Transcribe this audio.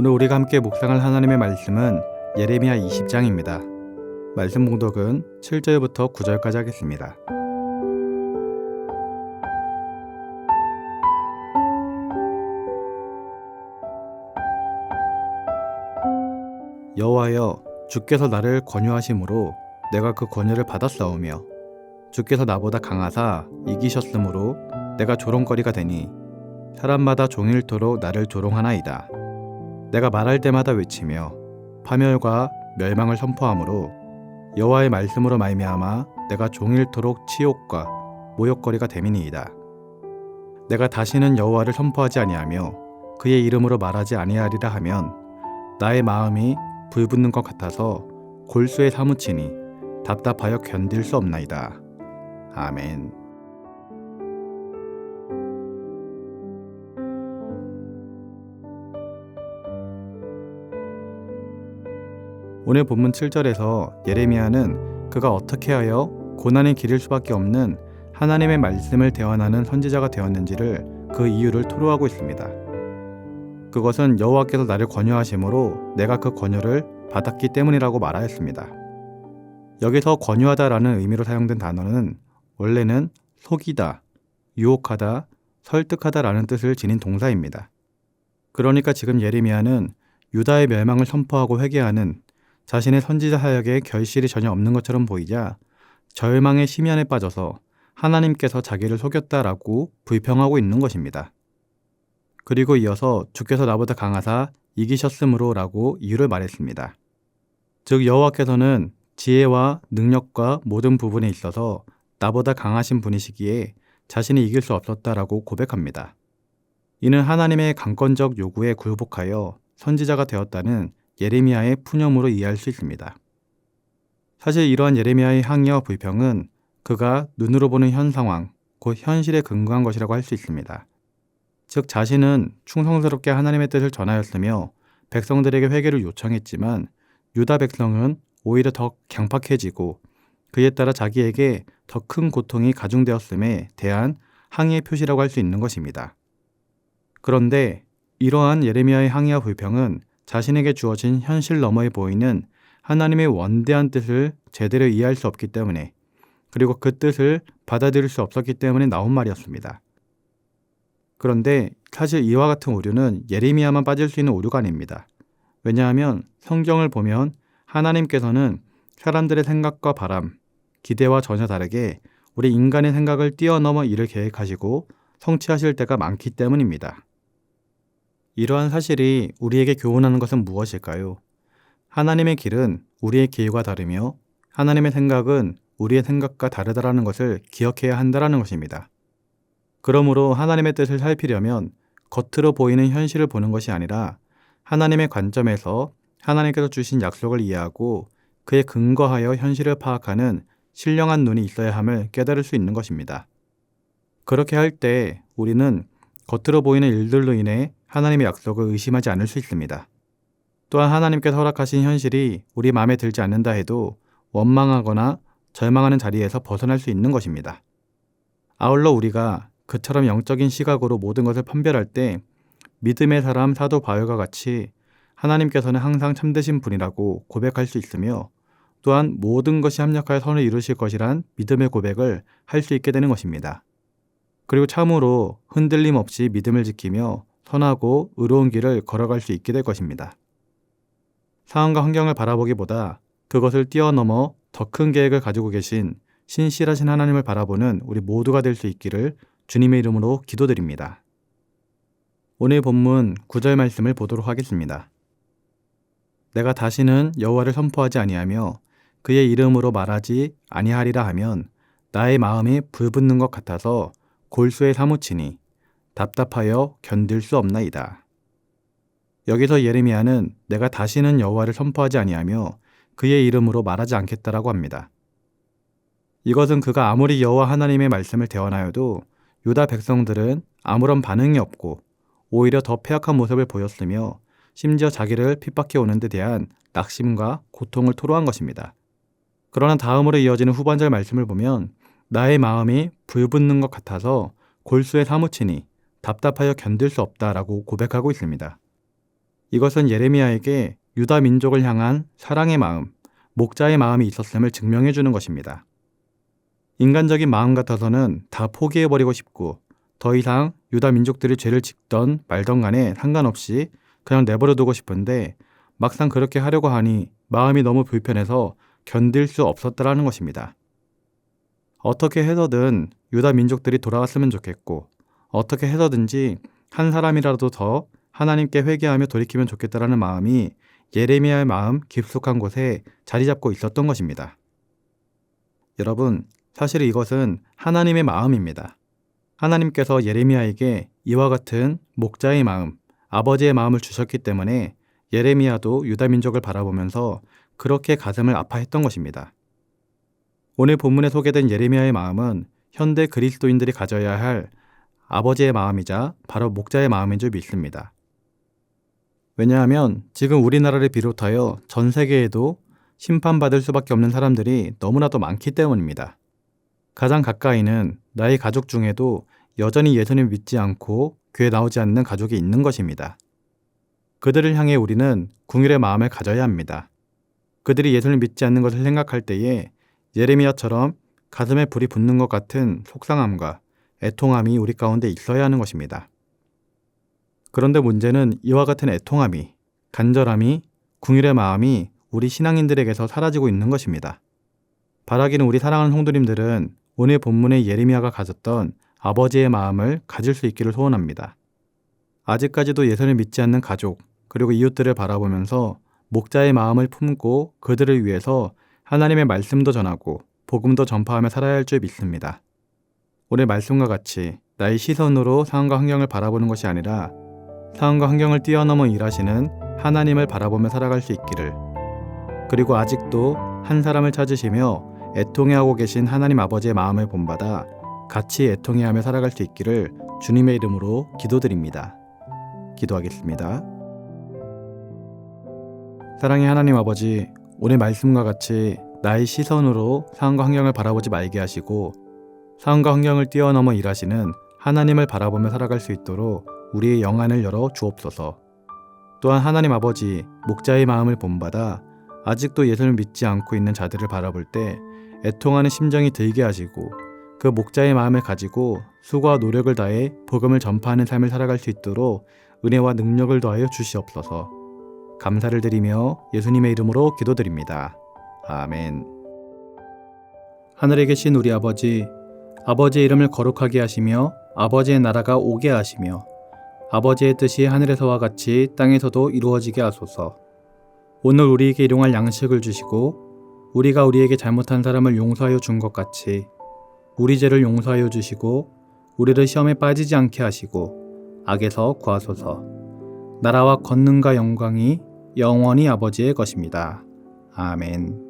오늘 우리가 함께 묵상할 하나님의 말씀은 예레미야 20장입니다. 말씀 봉독은 7절부터 9절까지 하겠습니다. 여호와여, 주께서 나를 권유하심으로 내가 그 권유를 받았사오며 주께서 나보다 강하사 이기셨으므로 내가 조롱거리가 되니 사람마다 종일토록 나를 조롱하나이다. 내가 말할 때마다 외치며 파멸과 멸망을 선포하므로 여호와의 말씀으로 말미암아 내가 종일토록 치욕과 모욕거리가 됨이니이다. 내가 다시는 여호와를 선포하지 아니하며 그의 이름으로 말하지 아니하리라 하면 나의 마음이 불붙는 것 같아서 골수에 사무치니 답답하여 견딜 수 없나이다. 아멘. 오늘 본문 7절에서 예레미야는 그가 어떻게 하여 고난의 길일 수밖에 없는 하나님의 말씀을 대언하는 선지자가 되었는지를 그 이유를 토로하고 있습니다. 그것은 여호와께서 나를 권유하심으로 내가 그 권유를 받았기 때문이라고 말하였습니다. 여기서 권유하다라는 의미로 사용된 단어는 원래는 속이다, 유혹하다, 설득하다라는 뜻을 지닌 동사입니다. 그러니까 지금 예레미야는 유다의 멸망을 선포하고 회개하는 자신의 선지자 사역에 결실이 전혀 없는 것처럼 보이자 절망의 심연에 빠져서 하나님께서 자기를 속였다라고 불평하고 있는 것입니다. 그리고 이어서 주께서 나보다 강하사 이기셨으므로 라고 이유를 말했습니다. 즉 여호와께서는 지혜와 능력과 모든 부분에 있어서 나보다 강하신 분이시기에 자신이 이길 수 없었다라고 고백합니다. 이는 하나님의 강권적 요구에 굴복하여 선지자가 되었다는 예레미야의 푸념으로 이해할 수 있습니다. 사실 이러한 예레미야의 항의와 불평은 그가 눈으로 보는 현 상황, 곧 현실에 근거한 것이라고 할 수 있습니다. 즉 자신은 충성스럽게 하나님의 뜻을 전하였으며 백성들에게 회개를 요청했지만 유다 백성은 오히려 더 강팍해지고 그에 따라 자기에게 더 큰 고통이 가중되었음에 대한 항의의 표시라고 할 수 있는 것입니다. 그런데 이러한 예레미야의 항의와 불평은 자신에게 주어진 현실 너머에 보이는 하나님의 원대한 뜻을 제대로 이해할 수 없기 때문에 그리고 그 뜻을 받아들일 수 없었기 때문에 나온 말이었습니다. 그런데 사실 이와 같은 오류는 예레미야만 빠질 수 있는 오류가 아닙니다. 왜냐하면 성경을 보면 하나님께서는 사람들의 생각과 바람, 기대와 전혀 다르게 우리 인간의 생각을 뛰어넘어 일을 계획하시고 성취하실 때가 많기 때문입니다. 이러한 사실이 우리에게 교훈하는 것은 무엇일까요? 하나님의 길은 우리의 길과 다르며 하나님의 생각은 우리의 생각과 다르다라는 것을 기억해야 한다는 것입니다. 그러므로 하나님의 뜻을 살피려면 겉으로 보이는 현실을 보는 것이 아니라 하나님의 관점에서 하나님께서 주신 약속을 이해하고 그에 근거하여 현실을 파악하는 신령한 눈이 있어야 함을 깨달을 수 있는 것입니다. 그렇게 할 때 우리는 겉으로 보이는 일들로 인해 하나님의 약속을 의심하지 않을 수 있습니다. 또한 하나님께서 허락하신 현실이 우리 마음에 들지 않는다 해도 원망하거나 절망하는 자리에서 벗어날 수 있는 것입니다. 아울러 우리가 그처럼 영적인 시각으로 모든 것을 판별할 때 믿음의 사람 사도 바울과 같이 하나님께서는 항상 참되신 분이라고 고백할 수 있으며 또한 모든 것이 합력하여 선을 이루실 것이란 믿음의 고백을 할 수 있게 되는 것입니다. 그리고 참으로 흔들림 없이 믿음을 지키며 선하고 의로운 길을 걸어갈 수 있게 될 것입니다. 상황과 환경을 바라보기보다 그것을 뛰어넘어 더 큰 계획을 가지고 계신 신실하신 하나님을 바라보는 우리 모두가 될 수 있기를 주님의 이름으로 기도드립니다. 오늘 본문 9절 말씀을 보도록 하겠습니다. 내가 다시는 여호와를 선포하지 아니하며 그의 이름으로 말하지 아니하리라 하면 나의 마음이 불붙는 것 같아서 골수에 사무치니 답답하여 견딜 수 없나이다. 여기서 예레미야는 내가 다시는 여호와를 선포하지 아니하며 그의 이름으로 말하지 않겠다라고 합니다. 이것은 그가 아무리 여호와 하나님의 말씀을 대언하여도 유다 백성들은 아무런 반응이 없고 오히려 더 패악한 모습을 보였으며 심지어 자기를 핍박해 오는 데 대한 낙심과 고통을 토로한 것입니다. 그러나 다음으로 이어지는 후반절 말씀을 보면 나의 마음이 불붙는 것 같아서 골수에 사무치니 답답하여 견딜 수 없다라고 고백하고 있습니다. 이것은 예레미야에게 유다 민족을 향한 사랑의 마음, 목자의 마음이 있었음을 증명해 주는 것입니다. 인간적인 마음 같아서는 다 포기해버리고 싶고 더 이상 유다 민족들이 죄를 짓던 말던 간에 상관없이 그냥 내버려 두고 싶은데 막상 그렇게 하려고 하니 마음이 너무 불편해서 견딜 수 없었다라는 것입니다. 어떻게 해서든 유다 민족들이 돌아왔으면 좋겠고 어떻게 해서든지 한 사람이라도 더 하나님께 회개하며 돌이키면 좋겠다라는 마음이 예레미야의 마음 깊숙한 곳에 자리 잡고 있었던 것입니다. 여러분, 사실 이것은 하나님의 마음입니다. 하나님께서 예레미야에게 이와 같은 목자의 마음, 아버지의 마음을 주셨기 때문에 예레미야도 유다 민족을 바라보면서 그렇게 가슴을 아파했던 것입니다. 오늘 본문에 소개된 예레미야의 마음은 현대 그리스도인들이 가져야 할 아버지의 마음이자 바로 목자의 마음인 줄 믿습니다. 왜냐하면 지금 우리나라를 비롯하여 전 세계에도 심판받을 수밖에 없는 사람들이 너무나도 많기 때문입니다. 가장 가까이는 나의 가족 중에도 여전히 예수님 믿지 않고 교회 나오지 않는 가족이 있는 것입니다. 그들을 향해 우리는 긍휼의 마음을 가져야 합니다. 그들이 예수를 믿지 않는 것을 생각할 때에 예레미야처럼 가슴에 불이 붙는 것 같은 속상함과 애통함이 우리 가운데 있어야 하는 것입니다. 그런데 문제는 이와 같은 애통함이, 간절함이, 긍휼의 마음이 우리 신앙인들에게서 사라지고 있는 것입니다. 바라기는 우리 사랑하는 성도님들은 오늘 본문의 예레미야가 가졌던 아버지의 마음을 가질 수 있기를 소원합니다. 아직까지도 예수를 믿지 않는 가족, 그리고 이웃들을 바라보면서 목자의 마음을 품고 그들을 위해서 하나님의 말씀도 전하고 복음도 전파하며 살아야 할 줄 믿습니다. 오늘 말씀과 같이 나의 시선으로 상황과 환경을 바라보는 것이 아니라 상황과 환경을 뛰어넘어 일하시는 하나님을 바라보며 살아갈 수 있기를, 그리고 아직도 한 사람을 찾으시며 애통해하고 계신 하나님 아버지의 마음을 본받아 같이 애통해하며 살아갈 수 있기를 주님의 이름으로 기도드립니다. 기도하겠습니다. 사랑의 하나님 아버지, 오늘 말씀과 같이 나의 시선으로 상황과 환경을 바라보지 말게 하시고 상황과 환경을 뛰어넘어 일하시는 하나님을 바라보며 살아갈 수 있도록 우리의 영안을 열어 주옵소서. 또한 하나님 아버지, 목자의 마음을 본받아 아직도 예수를 믿지 않고 있는 자들을 바라볼 때 애통하는 심정이 들게 하시고 그 목자의 마음을 가지고 수고와 노력을 다해 복음을 전파하는 삶을 살아갈 수 있도록 은혜와 능력을 더하여 주시옵소서. 감사를 드리며 예수님의 이름으로 기도드립니다. 아멘. 하늘에 계신 우리 아버지, 아버지의 이름을 거룩하게 하시며 아버지의 나라가 오게 하시며 아버지의 뜻이 하늘에서와 같이 땅에서도 이루어지게 하소서. 오늘 우리에게 일용할 양식을 주시고 우리가 우리에게 잘못한 사람을 용서하여 준 것 같이 우리 죄를 용서하여 주시고 우리를 시험에 빠지지 않게 하시고 악에서 구하소서. 나라와 권능과 영광이 영원히 아버지의 것입니다. 아멘.